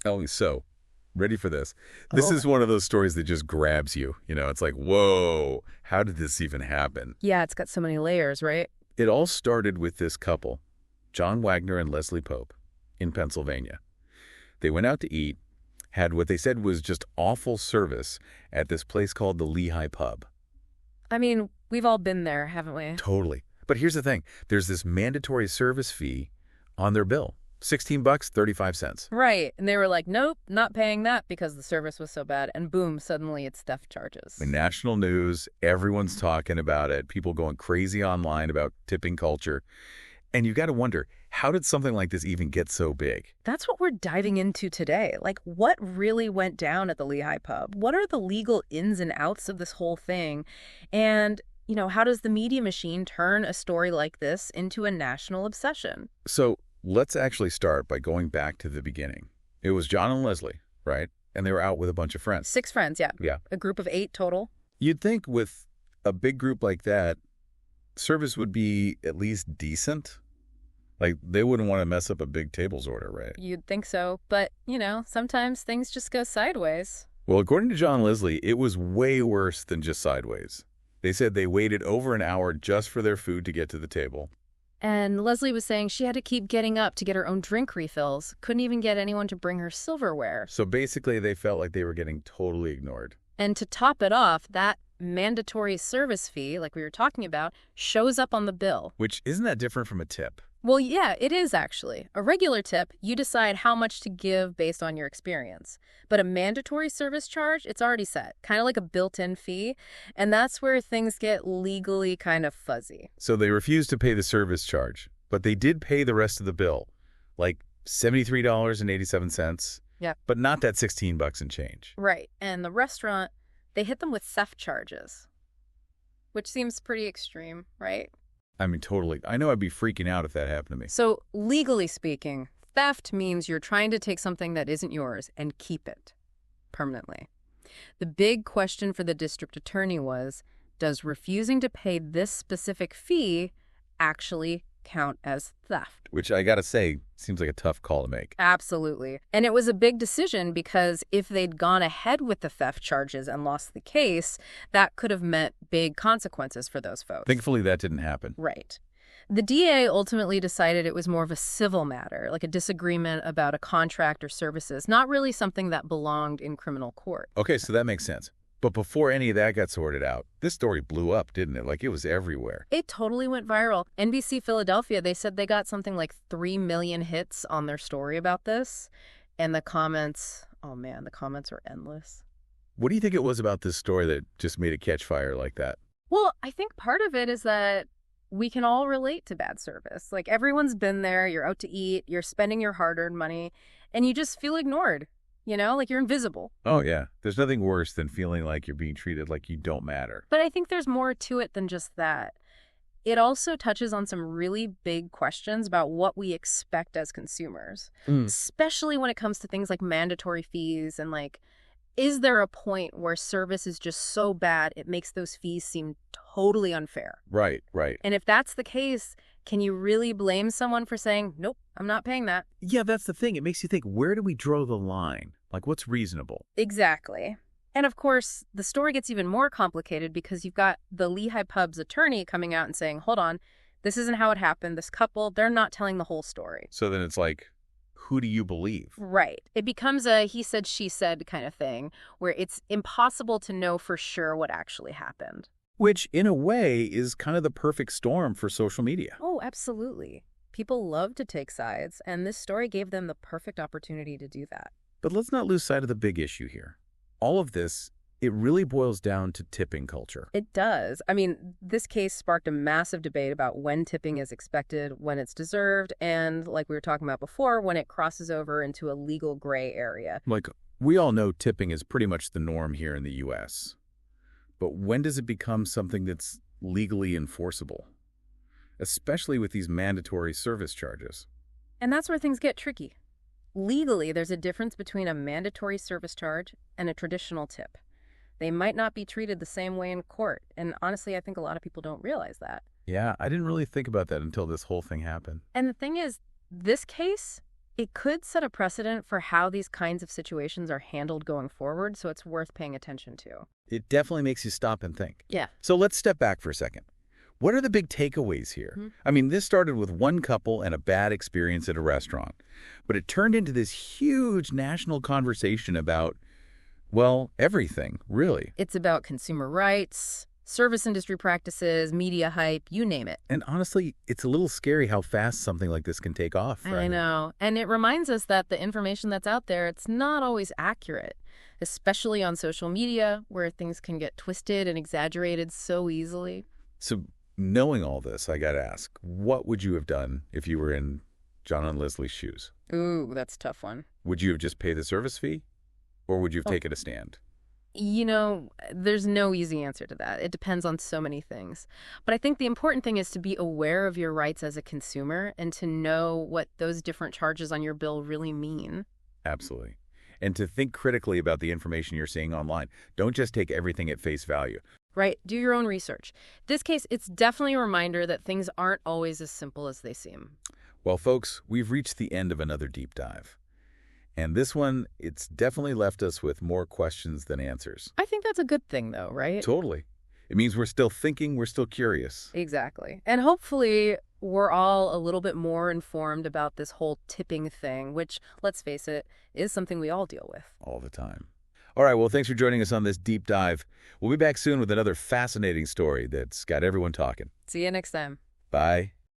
Oh, so, ready for this. This Oh. is one of those stories that just grabs you. It's like, whoa, how did this even happen? Yeah, it's got so many layers, right? It all started with this couple, John Wagner and Leslie Pope, in Pennsylvania. They went out to eat, had what they said was just awful service at this place called the Lehigh Pub. I mean, we've all been there, haven't we? Totally. But here's the thing. There's this mandatory service fee on their bill. 16 bucks, 35 cents. Right. And they were like, nope, not paying that because the service was so bad. And boom, suddenly it's theft charges. In national news, everyone's talking about it. People going crazy online about tipping culture. And you got to wonder, how did something like this even get so big? That's what we're diving into today. Like, what really went down at the Lehigh Pub? What are the legal ins and outs of this whole thing? And, how does the media machine turn a story like this into a national obsession? So let's actually start by going back to the beginning. It was John and Leslie, right? And they were out with a bunch of friends. 6 friends, yeah. Yeah. A group of 8 total. You'd think with a big group like that, service would be at least decent. Like, they wouldn't want to mess up a big tables order, right? You'd think so. But, sometimes things just go sideways. Well, according to John and Leslie, it was way worse than just sideways. They said they waited over an hour just for their food to get to the table. And Leslie was saying she had to keep getting up to get her own drink refills. Couldn't even get anyone to bring her silverware. So basically, they felt like they were getting totally ignored. And to top it off, that mandatory service fee, like we were talking about, shows up on the bill. Which, isn't that different from a tip? Well, yeah, it is actually. A regular tip, you decide how much to give based on your experience. But a mandatory service charge, it's already set, kind of like a built-in fee. And that's where things get legally kind of fuzzy. So they refused to pay the service charge, but they did pay the rest of the bill, like $73.87. Yeah. But not that 16 bucks and change. Right. And the restaurant, they hit them with theft charges, which seems pretty extreme, right? I mean, totally. I know I'd be freaking out if that happened to me. So, legally speaking, theft means you're trying to take something that isn't yours and keep it permanently. The big question for the district attorney was, does refusing to pay this specific fee actually count as theft? Which I gotta say, seems like a tough call to make. Absolutely. And it was a big decision because if they'd gone ahead with the theft charges and lost the case, that could have meant big consequences for those folks. Thankfully, that didn't happen. Right. The DA ultimately decided it was more of a civil matter, like a disagreement about a contract or services, not really something that belonged in criminal court. Okay, so that makes sense. But before any of that got sorted out, this story blew up, didn't it? Like, it was everywhere. It totally went viral. NBC Philadelphia, they said they got something like 3 million hits on their story about this. And the comments, oh man, the comments are endless. What do you think it was about this story that just made it catch fire like that? Well, I think part of it is that we can all relate to bad service. Like, everyone's been there, you're out to eat, you're spending your hard-earned money, and you just feel ignored. Like you're invisible. Oh, yeah. There's nothing worse than feeling like you're being treated like you don't matter. But I think there's more to it than just that. It also touches on some really big questions about what we expect as consumers, especially when it comes to things like mandatory fees and is there a point where service is just so bad it makes those fees seem totally unfair? Right. And if that's the case, can you really blame someone for saying, nope, I'm not paying that? Yeah, that's the thing. It makes you think, where do we draw the line? Like, what's reasonable? Exactly. And of course, the story gets even more complicated because you've got the Lehigh Pub's attorney coming out and saying, hold on, this isn't how it happened. This couple, they're not telling the whole story. So then it's like, who do you believe? Right. It becomes a he said, she said kind of thing where it's impossible to know for sure what actually happened. Which, in a way, is kind of the perfect storm for social media. Oh, absolutely. People love to take sides, and this story gave them the perfect opportunity to do that. But let's not lose sight of the big issue here. All of this, it really boils down to tipping culture. It does. I mean, this case sparked a massive debate about when tipping is expected, when it's deserved, and like we were talking about before, when it crosses over into a legal gray area. Like, we all know tipping is pretty much the norm here in the U.S. But when does it become something that's legally enforceable? Especially with these mandatory service charges. And that's where things get tricky. Legally, there's a difference between a mandatory service charge and a traditional tip. They might not be treated the same way in court, and honestly, I think a lot of people don't realize that. Yeah, I didn't really think about that until this whole thing happened. And the thing is, this case, It could set a precedent for how these kinds of situations are handled going forward, so it's worth paying attention to. It definitely makes you stop and think. Yeah. So let's step back for a second. What are the big takeaways here? I mean, this started with one couple and a bad experience at a restaurant, but it turned into this huge national conversation about, well, everything, really. It's about consumer rights, service industry practices, media hype, you name it. And honestly, it's a little scary how fast something like this can take off, right? I know. And it reminds us that the information that's out there, it's not always accurate, especially on social media where things can get twisted and exaggerated so easily. So knowing all this, I got to ask, what would you have done if you were in John and Leslie's shoes? Ooh, that's a tough one. Would you have just paid the service fee? Or would you have taken a stand? You know, there's no easy answer to that. It depends on so many things. But I think the important thing is to be aware of your rights as a consumer and to know what those different charges on your bill really mean. Absolutely. And to think critically about the information you're seeing online. Don't just take everything at face value. Right? Do your own research. This case, it's definitely a reminder that things aren't always as simple as they seem. Well, folks, we've reached the end of another deep dive. And this one, it's definitely left us with more questions than answers. I think that's a good thing, though, right? Totally. It means we're still thinking, we're still curious. Exactly. And hopefully we're all a little bit more informed about this whole tipping thing, which, let's face it, is something we all deal with. All the time. All right, well, thanks for joining us on this deep dive. We'll be back soon with another fascinating story that's got everyone talking. See you next time. Bye.